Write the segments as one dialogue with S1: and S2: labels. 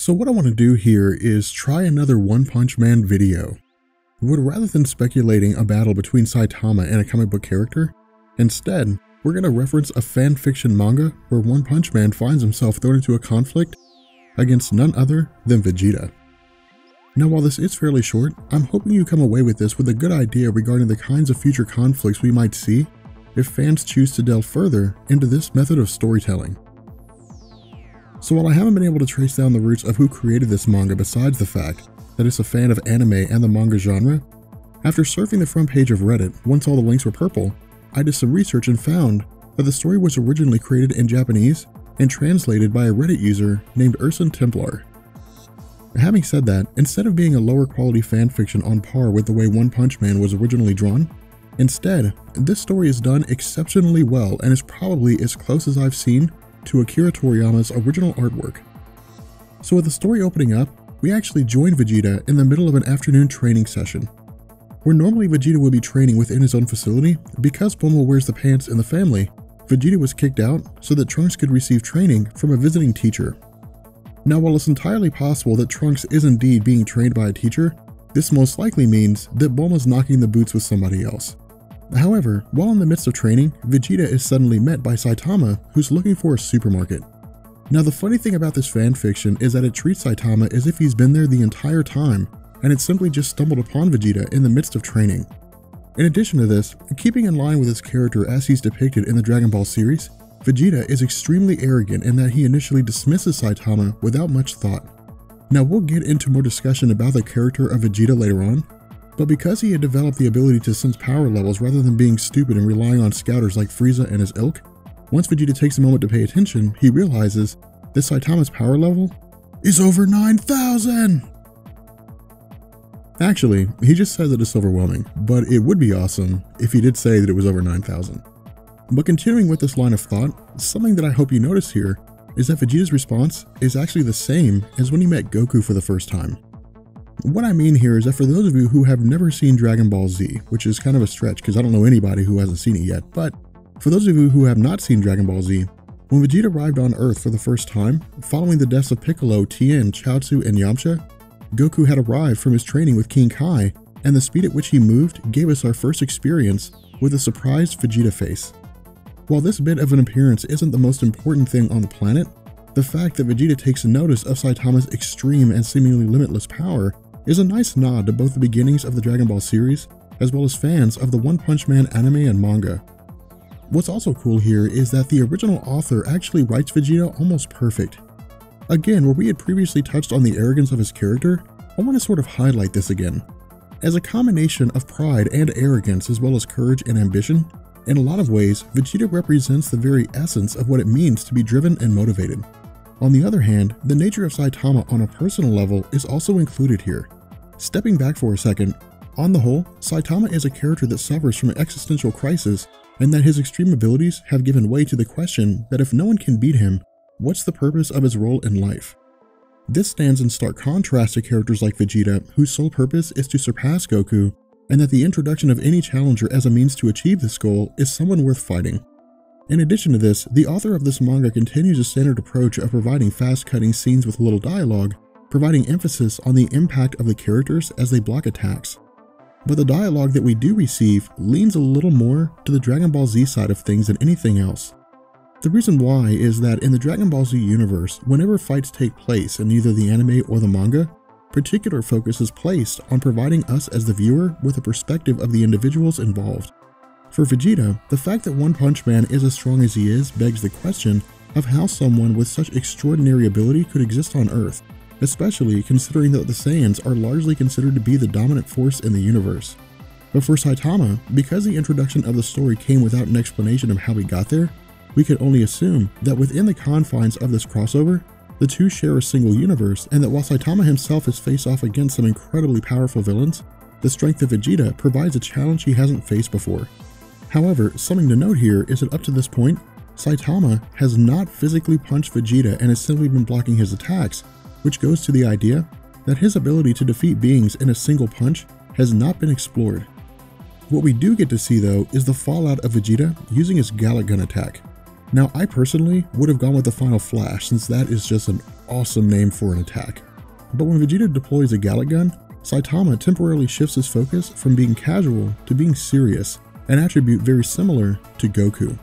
S1: So what I want to do here is try another One Punch Man video. But rather than speculating a battle between Saitama and a comic book character, instead, we're going to reference a fan fiction manga where One Punch Man finds himself thrown into a conflict against none other than Vegeta. Now while this is fairly short, I'm hoping you come away with this with a good idea regarding the kinds of future conflicts we might see if fans choose to delve further into this method of storytelling. So while I haven't been able to trace down the roots of who created this manga besides the fact that it's a fan of anime and the manga genre, after surfing the front page of Reddit once all the links were purple, I did some research and found that the story was originally created in Japanese and translated by a Reddit user named Urson Templar. Having said that, instead of being a lower quality fanfiction on par with the way One Punch Man was originally drawn, instead, this story is done exceptionally well and is probably as close as I've seen to Akira Toriyama's original artwork. So with the story opening up, we actually join Vegeta in the middle of an afternoon training session. Where normally Vegeta would be training within his own facility, because Bulma wears the pants in the family, Vegeta was kicked out so that Trunks could receive training from a visiting teacher. Now while it's entirely possible that Trunks is indeed being trained by a teacher, this most likely means that Bulma's knocking the boots with somebody else. However, while in the midst of training, Vegeta is suddenly met by Saitama, who's looking for a supermarket. Now the funny thing about this fanfiction is that it treats Saitama as if he's been there the entire time, and it simply just stumbled upon Vegeta in the midst of training. In addition to this, keeping in line with his character as he's depicted in the Dragon Ball series, Vegeta is extremely arrogant in that he initially dismisses Saitama without much thought. Now we'll get into more discussion about the character of Vegeta later on, but because he had developed the ability to sense power levels rather than being stupid and relying on scouters like Frieza and his ilk, once Vegeta takes a moment to pay attention, he realizes that Saitama's power level is over 9,000! Actually, he just says that it's overwhelming, but it would be awesome if he did say that it was over 9,000. But continuing with this line of thought, something that I hope you notice here is that Vegeta's response is actually the same as when he met Goku for the first time. What I mean here is that for those of you who have never seen Dragon Ball Z, which is kind of a stretch because I don't know anybody who hasn't seen it yet, but for those of you who have not seen Dragon Ball Z, when Vegeta arrived on Earth for the first time, following the deaths of Piccolo, Tien, Chaozu, and Yamcha, Goku had arrived from his training with King Kai, and the speed at which he moved gave us our first experience with a surprised Vegeta face. While this bit of an appearance isn't the most important thing on the planet, the fact that Vegeta takes notice of Saitama's extreme and seemingly limitless power is a nice nod to both the beginnings of the Dragon Ball series, as well as fans of the One Punch Man anime and manga. What's also cool here is that the original author actually writes Vegeta almost perfect. Again, where we had previously touched on the arrogance of his character, I want to sort of highlight this again. As a combination of pride and arrogance as well as courage and ambition, in a lot of ways, Vegeta represents the very essence of what it means to be driven and motivated. On the other hand, the nature of Saitama on a personal level is also included here. Stepping back for a second, on the whole, Saitama is a character that suffers from an existential crisis, and that his extreme abilities have given way to the question that if no one can beat him, what's the purpose of his role in life? This stands in stark contrast to characters like Vegeta, whose sole purpose is to surpass Goku, and that the introduction of any challenger as a means to achieve this goal is someone worth fighting. In addition to this, the author of this manga continues a standard approach of providing fast-cutting scenes with little dialogue, providing emphasis on the impact of the characters as they block attacks. But the dialogue that we do receive leans a little more to the Dragon Ball Z side of things than anything else. The reason why is that in the Dragon Ball Z universe, whenever fights take place in either the anime or the manga, particular focus is placed on providing us as the viewer with a perspective of the individuals involved. For Vegeta, the fact that One Punch Man is as strong as he is begs the question of how someone with such extraordinary ability could exist on Earth, especially considering that the Saiyans are largely considered to be the dominant force in the universe. But for Saitama, because the introduction of the story came without an explanation of how he got there, we could only assume that within the confines of this crossover, the two share a single universe, and that while Saitama himself has faced off against some incredibly powerful villains, the strength of Vegeta provides a challenge he hasn't faced before. However, something to note here is that up to this point, Saitama has not physically punched Vegeta and has simply been blocking his attacks, which goes to the idea that his ability to defeat beings in a single punch has not been explored. What we do get to see though is the fallout of Vegeta using his Galick Gun attack. Now I personally would have gone with the Final Flash since that is just an awesome name for an attack. But when Vegeta deploys a Gallic Gun, Saitama temporarily shifts his focus from being casual to being serious, an attribute very similar to Goku.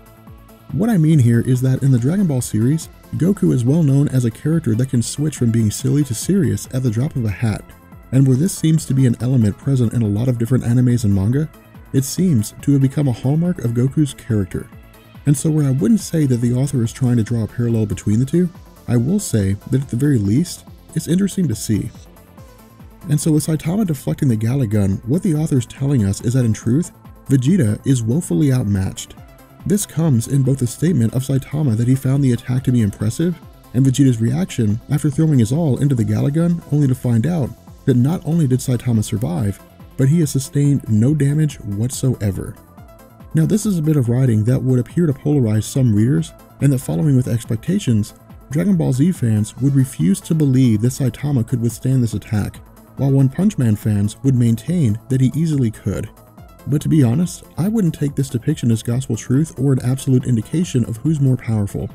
S1: What I mean here is that in the Dragon Ball series, Goku is well known as a character that can switch from being silly to serious at the drop of a hat, and where this seems to be an element present in a lot of different animes and manga, it seems to have become a hallmark of Goku's character. And so where I wouldn't say that the author is trying to draw a parallel between the two, I will say that at the very least, it's interesting to see. And so with Saitama deflecting the Gallic Gun, what the author is telling us is that in truth, Vegeta is woefully outmatched. This comes in both the statement of Saitama that he found the attack to be impressive, and Vegeta's reaction after throwing his all into the Gallic Gun only to find out that not only did Saitama survive, but he has sustained no damage whatsoever. Now this is a bit of writing that would appear to polarize some readers, and that following with expectations, Dragon Ball Z fans would refuse to believe that Saitama could withstand this attack, while One Punch Man fans would maintain that he easily could. But to be honest, I wouldn't take this depiction as gospel truth or an absolute indication of who's more powerful.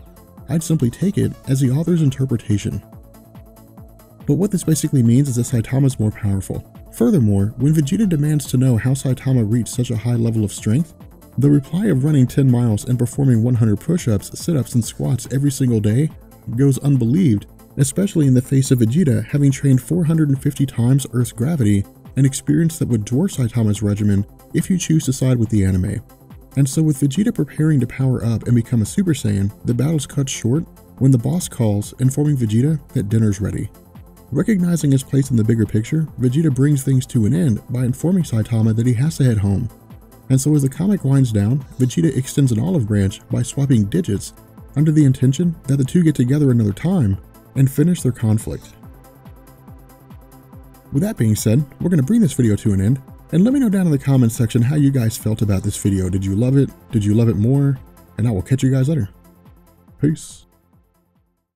S1: I'd simply take it as the author's interpretation. But what this basically means is that Saitama's more powerful. Furthermore, when Vegeta demands to know how Saitama reached such a high level of strength, the reply of running 10 miles and performing 100 push-ups, sit-ups, and squats every single day goes unbelieved, especially in the face of Vegeta having trained 450 times Earth's gravity, an experience that would dwarf Saitama's regimen if you choose to side with the anime. And so with Vegeta preparing to power up and become a Super Saiyan, the battle's cut short when the boss calls, informing Vegeta that dinner's ready. Recognizing his place in the bigger picture, Vegeta brings things to an end by informing Saitama that he has to head home. And so as the comic winds down, Vegeta extends an olive branch by swapping digits under the intention that the two get together another time and finish their conflict. With that being said, we're going to bring this video to an end, and let me know down in the comments section how you guys felt about this video. Did you love it? Did you love it more? And I will catch you guys later. Peace.